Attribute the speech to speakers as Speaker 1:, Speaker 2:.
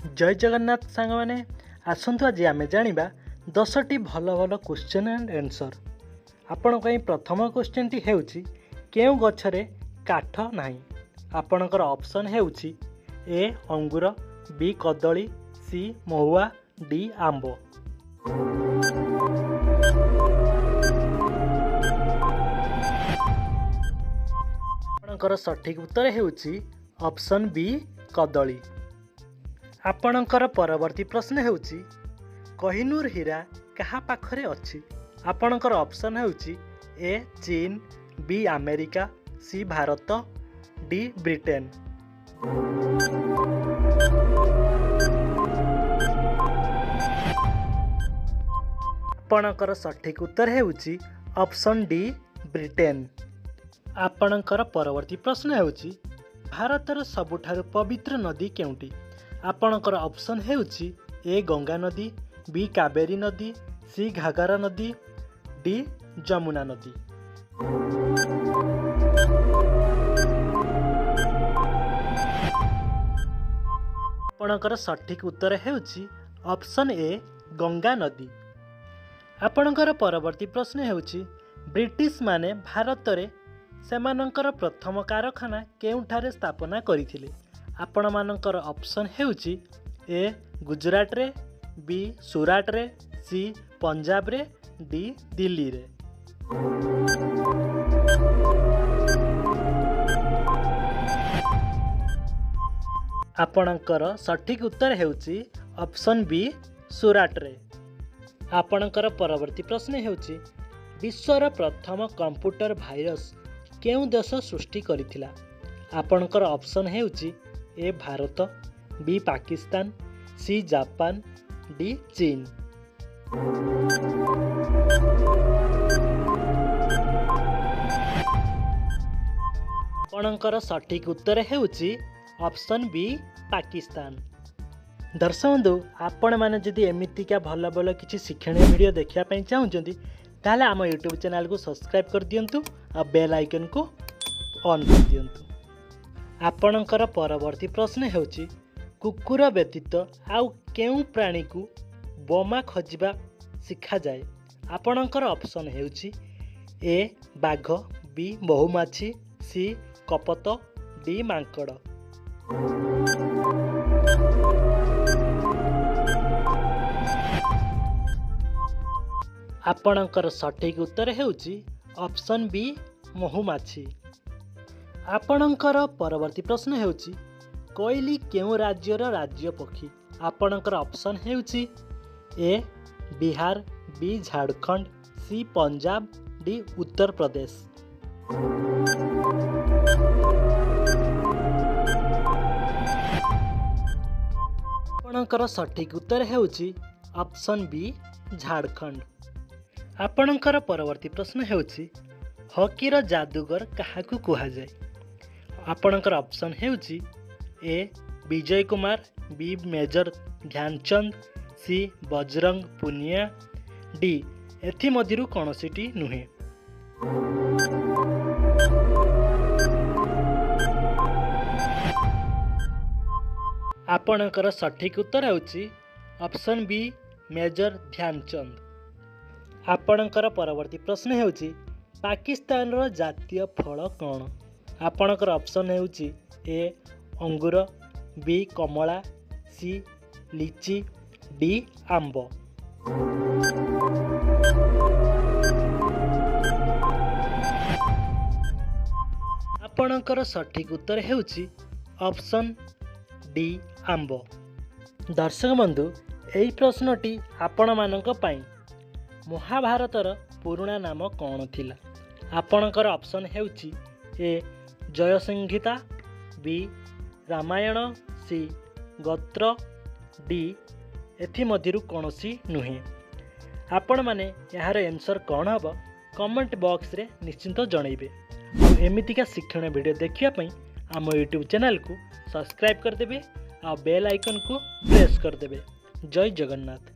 Speaker 1: जय जगन्नाथ सांग मैंने आसतु आज आम जाना 10टी भल भल क्वेश्चन एंड आंसर। आपण प्रथम क्वेश्चन टी हेउची केउ गछरे काठ नाही। आपणकर ऑप्शन हेउची ए अंगूर, बी कदली, सी महुआ, डी आंब। आपणकर सठिक उत्तर हेउची ऑप्शन बी कदली। आपणकर परवर्ती प्रश्न हेउची कोहिनूर हीरा कहा पाखरे अछि। आपणकर ऑप्शन हेउची ए चीन, बी अमेरिका, सी भारत, डी ब्रिटेन। आपणकर सठिक उत्तर हेउची ऑप्शन डी ब्रिटेन। आपणकर परवर्ती प्रश्न हेउची भारतर सबुठारु पवित्र नदी केउटी। आपणकर ऑप्शन हेउची ए गंगा नदी, बी कावेरी नदी, सी घाघरा नदी, डी जमुना नदी। आपणकर सठिक उत्तर हेउची ऑप्शन ए गंगा नदी। आपणकर परवर्ती प्रश्न हेउची ब्रिटिश माने भारत रे सेमानंकर प्रथम कारखाना केउठारे स्थापना करिथिले। आपण मानकर ऑप्शन हेउची ए गुजरात रे, बी सूरत रे, सी पंजाब रे, डी दिल्ली रे। आपणकर सठिक उत्तर हेउची ऑप्शन बी सूरत रे। आपणकर परवर्ती प्रश्न हेउची विश्वर प्रथम कंप्यूटर भाइरस केउ देश सृष्टि करिथिला। आपणकर ऑप्शन हेउची A Bharat, B Pakistan, C Japan, D चीन। आपणकर सठिक उत्तर हेउची ऑप्शन बी पाकिस्तान। दर्शक बंधु आपण मैंने जदि एमितिका भल भल किसी शिक्षणीय वीडियो देखा चाहते ताहले आम यूट्यूब चैनल को सब्सक्राइब कर दियंतु और बेल आइकन को ऑन कर दियंतु। आपणकर परवर्ती प्रश्न हेउची कुकुर व्यतीत आउ केउ प्राणी को बोमा खोजिबा शिखा जाए। आपणकर ऑप्शन हेउची ए बाघ, बी बहुमाछी, सी कपत, डी मांकड़। आपणकर सठिक उत्तर हेउची ऑप्शन बी महुमाछी। आपणकर परवर्ती प्रश्न हेउची कोइली केउ राज्यर राज्य पक्षी। आपणकर ऑप्शन हेउची ए बिहार, बी झारखंड, सी पंजाब, डी उत्तर प्रदेश। आपणकर सठिक उत्तर हेउची ऑप्शन बी झारखंड। आपणकर परवर्ती प्रश्न हेउची हॉकीर जादूगर काहाकू कुहा जाए। आपणकर ऑप्शन हेउची ए विजय कुमार, बी मेजर ध्यानचंद, सी बजरंग पुनिया, डी एथि मध्यरु कोनोसीटी नुहे। आपणकर सठिक उत्तर हेउची ऑप्शन बी मेजर ध्यानचंद। आपणकर परवर्ती प्रश्न हेउची पाकिस्तान रो जातीय फल कौन। आपणकर ऑप्शन हेउची ए अंगूर, बी कमला, सी लीची, डी आंब। आपणकर सठिक उत्तर हेउची ऑप्शन डी आंब। दर्शक बंधु एई प्रश्नटी आपण मानक पाई महाभारतर पुराणा नाम कौन थिला। आपणकर ऑप्शन हेउची ए जयसंहिता, बी रामायण, सी गोत्र, डी एथि मध्यरु कोनोसी नुहे। आपण माने यार आंसर कौन हम कमेंट बॉक्स रे निश्चिंत जनइबे। एमितिका शिक्षण वीडियो देखिया पई आम यूट्यूब चैनल को सब्सक्राइब कर देबे और बेल आइकन को प्रेस कर देबे। जय जगन्नाथ।